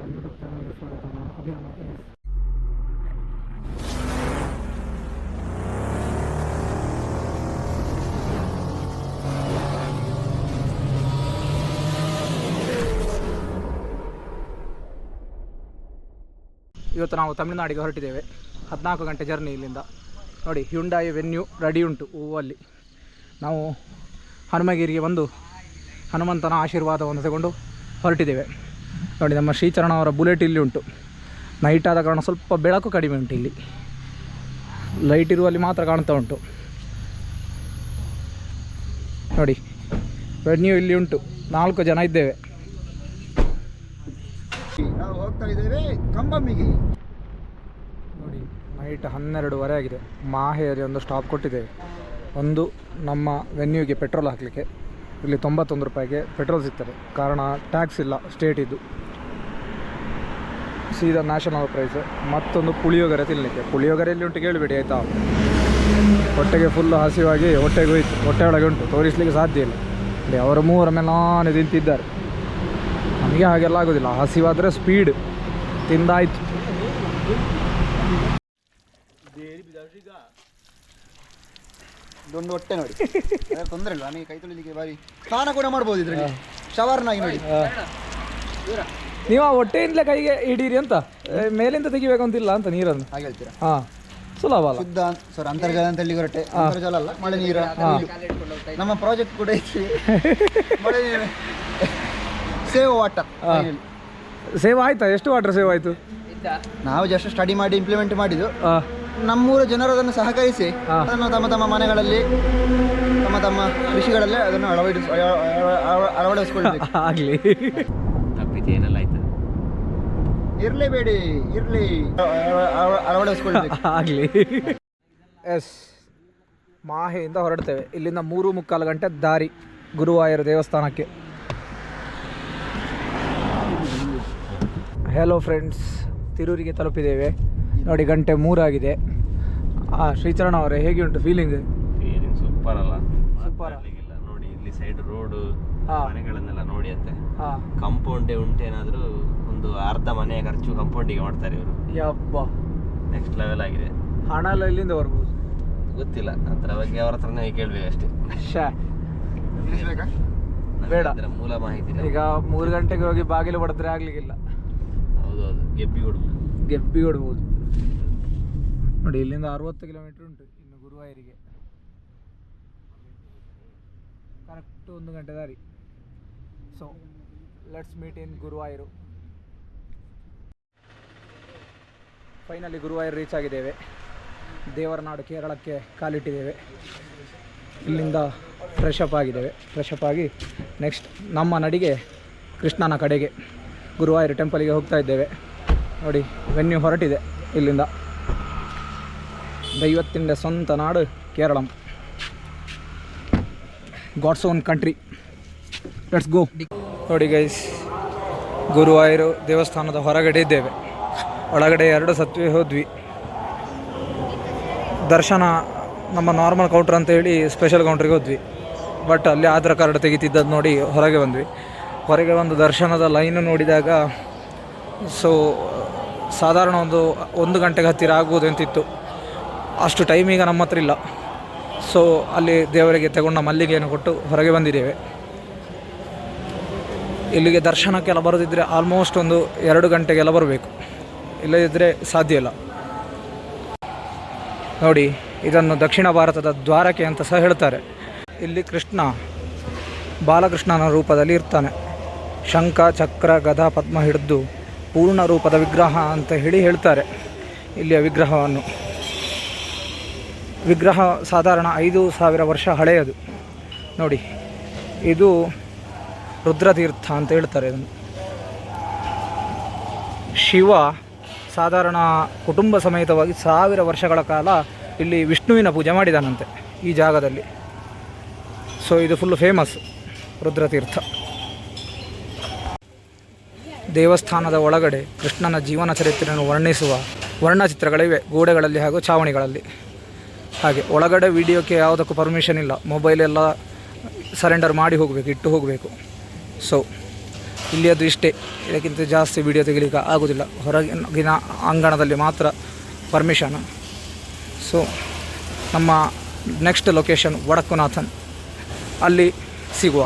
YouTube ಚಾನಲ್ಗೆ ಸ್ವಾಗತ. ನಾನು ಅಭಿಯಾನ ಎಸ್. ಇವತ್ತು ನಾವು ತಮಿಳುನಾಡಿಗೆ ಹೊರಟಿದ್ದೇವೆ. 14 ಗಂಟೆ ಜರ್ನಿ ಇಲ್ಲಿಂದ. ನೋಡಿ, ಹ್ಯುಂಡಾಯಿ ವೆನ್ಯೂ ರೆಡಿ ಉಂಟು ಹೂವಲ್ಲಿ. ನಾವು ಹನುಮಗಿರಿಗೆ ಬಂದು ಹನುಮಂತನ ಆಶೀರ್ವಾದವನ್ನು ತಗೊಂಡು ಹೊರಟಿದ್ದೇವೆ. ನೋಡಿ, ನಮ್ಮ ಶ್ರೀಚರಣ ಅವರ ಬುಲೆಟ್ ಇಲ್ಲಿ ಉಂಟು. ನೈಟ್ ಆದ ಕಾರಣ ಸ್ವಲ್ಪ ಬೆಳಕು ಕಡಿಮೆ ಉಂಟು. ಇಲ್ಲಿ ಲೈಟ್ ಇರುವಲ್ಲಿ ಮಾತ್ರ ಕಾಣ್ತಾ ಉಂಟು. ನೋಡಿ, ವೆನ್ಯೂ ಇಲ್ಲಿ ಉಂಟು. 4 ಜನ ಇದ್ದೇವೆ. ನಾವು ಹೋಗ್ತಾ ಇದ್ದೇವೆ ಕಂಬಮ್ಮಿಗೆ. ನೋಡಿ, ನೈಟ್ 12:30 ಆಗಿದೆ. ಮಾಹೆಯಲ್ಲಿ ಒಂದು ಸ್ಟಾಪ್ ಕೊಟ್ಟಿದ್ದೇವೆ. ಒಂದು ನಮ್ಮ ವೆನ್ಯೂಗೆ ಪೆಟ್ರೋಲ್ ಹಾಕಲಿಕ್ಕೆ. ಇಲ್ಲಿ 91 ರೂಪಾಯಿಗೆ ಪೆಟ್ರೋಲ್ ಸಿಗ್ತದೆ. ಕಾರಣ ಟ್ಯಾಕ್ಸ್ ಇಲ್ಲ ಸ್ಟೇಟ್ ಇದ್ದು, ಸೀದಾ ನ್ಯಾಷನಲ್ ಪ್ರೈಸ್. ಮತ್ತೊಂದು ಪುಳಿಯೋಗರೆ ತಿನ್ನಲಿಕ್ಕೆ. ಪುಳಿಯೋಗರೆ ಎಲ್ಲಿ ಉಂಟು ಕೇಳಬೇಡಿ ಆಯಿತಾ. ಹೊಟ್ಟೆಗೆ ಫುಲ್ ಹಸಿವಾಗಿ ಹೊಟ್ಟೆಗೆ ಹೋಯ್ತು. ಹೊಟ್ಟೆ ಒಳಗೆ ಉಂಟು, ತೋರಿಸ್ಲಿಕ್ಕೆ ಸಾಧ್ಯ ಇಲ್ಲ. ಇಲ್ಲಿ ಅವರು 3 ಮೇಲೆ ನಾನೇ ತಿಂತಿದ್ದಾರೆ. ನಮಗೆ ಹಾಗೆಲ್ಲ ಆಗೋದಿಲ್ಲ. ಹಸಿವಾದರೆ ಸ್ಪೀಡ್ ತಿಂದಾಯ್ತು. ಇದೊಂದು ಹೊಟ್ಟೆ ನೋಡಿ, ತೊಂದರೆ ಇಲ್ಲ. ನನಗೆ ಕೈ ತೊಳಿಲಿಕ್ಕೆ ಬಾರಿ ಸ್ನಾನ ಕೂಡ ಮಾಡ್ಬೋದು ಇದರಲ್ಲಿ. ಶವರ್ನಾಗಿ ನೋಡಿ. ನೀವು ಆ ಹೊಟ್ಟೆಯಿಂದಲೇ ಕೈಗೆ ಹಿಡೀರಿ ಅಂತ, ಮೇಲಿಂದ ತೆಗಿಬೇಕಂತಿಲ್ಲ ಅಂತ ನೀರನ್ನು. ಹಾಗೆ ಹೇಳ್ತೀರಾ? ಹಾಂ, ಸುಲಭ ಅಲ್ಲ. ಶುದ್ಧ ಸರ್, ಅಂತರ್ಜಲ ಅಂತ ಹೇಳಿ ಹೊರಟೆ. ಅಂತರ್ಜಲ ಅಲ್ಲ, ಮಳೆ ನೀರು. ನಮ್ಮ ಪ್ರಾಜೆಕ್ಟ್ ಕೂಡ ಐತಿ, ಮಳೆ ನೀರು, ಸೇವ್ ವಾಟರ್. ಸೇವ್ ಆಯ್ತಾ? ಎಷ್ಟು ವಾಟರ್ ಸೇವ್ ಆಯಿತು? ನಾವು ಜಸ್ಟ್ ಸ್ಟಡಿ ಮಾಡಿ ಇಂಪ್ಲಿಮೆಂಟ್ ಮಾಡಿದ್ದು. ನಮ್ಮೂರ ಜನರು ಅದನ್ನು ಸಹಕರಿಸಿ ಅದನ್ನು ತಮ್ಮ ತಮ್ಮ ಮನೆಗಳಲ್ಲಿ, ತಮ್ಮ ತಮ್ಮ ಕೃಷಿಗಳಲ್ಲೇ ಅದನ್ನು ಅಳವಡಿಸ್ಕೊಳ್ಬೇಕು. ಆಗಲಿ, ಏನೆಲ್ಲ ಆಯ್ತು ಇರಲೇಬೇಡಿ, ಇರಲಿ, ಅಳವಡಿಸ್ಕೊಳ್ಬೇಕು. ಆಗಲಿ. ಎಸ್, ಮಾಹೆಯಿಂದ ಹೊರಡ್ತೇವೆ. ಇಲ್ಲಿಂದ 3:45 ಗಂಟೆ ದಾರಿ ಗುರುವಾಯೂರು ದೇವಸ್ಥಾನಕ್ಕೆ. ಹಲೋ ಫ್ರೆಂಡ್ಸ್, ತಿರೂರಿಗೆ ತಲುಪಿದ್ದೇವೆ. ನೋಡಿ, 3 ಆಗಿದೆ. ಶ್ರೀಚರಣ ಅವರೇ, ಹೇಗೆ ಉಂಟು ಫೀಲಿಂಗ್? ಸೂಪರ್ ಅಲ್ಲ? ಸೂಪರ್. ನೋಡಿ, ಇಲ್ಲಿ ಸೈಡ್ ರೋಡು, ಮನೆಗಳನ್ನೆಲ್ಲ ನೋಡಿ. ಅಂತೆ ಕಂಪೌಂಡೇ ಉಂಟೇನಾದ್ರೂ ಒಂದು ಅರ್ಧ ಮನೆಯ ಖರ್ಚು ಕಂಪೌಂಡಿಗೆ ಮಾಡ್ತಾರೆ ಇವರು. ಯಬ್ಬ, ನೆಕ್ಸ್ಟ್ ಲೆವೆಲ್ ಆಗಿದೆ. ಹಣ ಎಲ್ಲ ಎಲ್ಲಿಂದ ಬರ್ಬೋದು ಗೊತ್ತಿಲ್ಲ, ಅದರ ಬಗ್ಗೆ ಅವ್ರ ಹತ್ರನೇ ಕೇಳ್ಬೇಕು ಅಷ್ಟೇ. ಬೇಡ, ಮೂಲ ಮಾಹಿತಿ. ಈಗ 3 ಗಂಟೆಗೆ ಹೋಗಿ ಬಾಗಿಲು ಹೊಡೆದ್ರೆ ಆಗ್ಲಿಕ್ಕಿಲ್ಲ. ಹೌದೌದು, ಗೆಬ್ಬಿ ಹೊಡ್ಬೋದು. ನೋಡಿ, ಇಲ್ಲಿಂದ 60 ಕಿಲೋಮೀಟರ್ ಉಂಟು ಇನ್ನು ಗುರುವಾಯೂರಿಗೆ. ಕರೆಕ್ಟ್ 1 ಗಂಟೆ ದಾರಿ. So let's meet in Guruvayur. Finally Guruvayur reach ಆಗಿದ್ದೇವೆ. ದೇವರನಾಡು ಕೇರಳಕ್ಕೆ ಕಾಲಿಟ್ಟಿದ್ದೇವೆ. ಇಲ್ಲಿಂದ ಫ್ರೆಶ್ ಅಪ್ ಆಗಿ ನೆಕ್ಸ್ಟ್ ನಮ್ಮ ನಡಿಗೆ ಕೃಷ್ಣನ ಕಡೆಗೆ ಗುರುವಾಯೂರು ಟೆಂಪಲಿಗೆ ಹೋಗ್ತಾ ಇದ್ದೇವೆ. ನೋಡಿ, ವೆನ್ಯೂ ಹೊರಟಿದೆ ಇಲ್ಲಿಂದ. ದೈವತ್ತಿಂದ ಸ್ವಂತ ನಾಡು Keralam, God's own country. Let's go. ನೋಡಿ ಗೈಸ್, ಗುರುವಾಯೂರು ದೇವಸ್ಥಾನದ ಹೊರಗಡೆ ಇದ್ದೇವೆ. ಒಳಗಡೆ 2 ಸತ್ವೇ ಹೋದ್ವಿ. ದರ್ಶನ ನಮ್ಮ ನಾರ್ಮಲ್ ಕೌಂಟ್ರ್ ಅಂತ ಹೇಳಿ ಸ್ಪೆಷಲ್ ಕೌಂಟ್ರಿಗೆ ಹೋದ್ವಿ. ಬಟ್ ಅಲ್ಲಿ ಆಧಾರ್ ಕಾರ್ಡ್ ತೆಗಿತಿದ್ದದ್ದು ನೋಡಿ ಹೊರಗೆ ಬಂದ್ವಿ. ಹೊರಗೆ ಒಂದು ದರ್ಶನದ ಲೈನು ನೋಡಿದಾಗ ಸೊ ಸಾಧಾರಣ 1 ಗಂಟೆಗೆ ಹತ್ತಿರ ಆಗ್ಬೋದು ಅಂತಿತ್ತು. ಅಷ್ಟು ಟೈಮ್ ಈಗ ನಮ್ಮ ಹತ್ರ ಇಲ್ಲ. ಸೊ ಅಲ್ಲಿ ದೇವರಿಗೆ ತಗೊಂಡ ಮಲ್ಲಿಗೆಯನ್ನು ಕೊಟ್ಟು ಹೊರಗೆ ಬಂದಿದ್ದೇವೆ. ಇಲ್ಲಿಗೆ ದರ್ಶನಕ್ಕೆಲ್ಲ ಬರೋದಿದ್ದರೆ ಆಲ್ಮೋಸ್ಟ್ 2 ಗಂಟೆಗೆಲ್ಲ ಬರಬೇಕು, ಇಲ್ಲದಿದ್ದರೆ ಸಾಧ್ಯ ಇಲ್ಲ. ನೋಡಿ, ಇದನ್ನು ದಕ್ಷಿಣ ಭಾರತದ ದ್ವಾರಕೆ ಅಂತ ಸಹ ಹೇಳ್ತಾರೆ. ಇಲ್ಲಿ ಕೃಷ್ಣ ಬಾಲಕೃಷ್ಣನ ರೂಪದಲ್ಲಿ ಇರ್ತಾನೆ. ಶಂಖ, ಚಕ್ರ, ಗದಾ, ಪದ್ಮ ಹಿಡಿದು ಪೂರ್ಣ ರೂಪದ ವಿಗ್ರಹ ಅಂತ ಹೇಳ್ತಾರೆ ಇಲ್ಲಿಯ ವಿಗ್ರಹವನ್ನು. ವಿಗ್ರಹ ಸಾಧಾರಣ 5,000 ವರ್ಷ ಹಳೆಯದು. ನೋಡಿ, ಇದು ರುದ್ರತೀರ್ಥ ಅಂತ ಹೇಳ್ತಾರೆ ಇದನ್ನು. ಶಿವ ಸಾಧಾರಣ ಕುಟುಂಬ ಸಮೇತವಾಗಿ 1000 ವರ್ಷಗಳ ಕಾಲ ಇಲ್ಲಿ ವಿಷ್ಣುವಿನ ಪೂಜೆ ಮಾಡಿದಾನಂತೆ ಈ ಜಾಗದಲ್ಲಿ. ಸೊ ಇದು ಫುಲ್ ಫೇಮಸ್ ರುದ್ರತೀರ್ಥ. ದೇವಸ್ಥಾನದ ಒಳಗಡೆ ಕೃಷ್ಣನ ಜೀವನ ಚರಿತ್ರೆಯನ್ನು ವರ್ಣಿಸುವ ವರ್ಣಚಿತ್ರಗಳಿವೆ ಗೋಡೆಗಳಲ್ಲಿ ಹಾಗೂ ಛಾವಣಿಗಳಲ್ಲಿ. ಹಾಗೆ ಒಳಗಡೆ ವಿಡಿಯೋಕ್ಕೆ ಯಾವುದಕ್ಕೂ ಪರ್ಮಿಷನ್ ಇಲ್ಲ. ಮೊಬೈಲೆಲ್ಲ ಸರೆಂಡರ್ ಮಾಡಿ ಹೋಗಬೇಕು, ಇಟ್ಟು ಹೋಗಬೇಕು. ಸೊ ಇಲ್ಲಿ ಅದು ಇಷ್ಟೇ, ಇದಕ್ಕಿಂತ ಜಾಸ್ತಿ ವಿಡಿಯೋ ತೆಗಿಲಿಕ್ಕೆ ಆಗೋದಿಲ್ಲ. ಹೊರಗಿನ ಅಂಗಣದಲ್ಲಿ ಮಾತ್ರ ಪರ್ಮಿಷನ್. ಸೊ ನಮ್ಮ ನೆಕ್ಸ್ಟ್ ಲೊಕೇಶನ್ ವಡಕ್ಕುನಾಥನ್, ಅಲ್ಲಿ ಸಿಗುವ.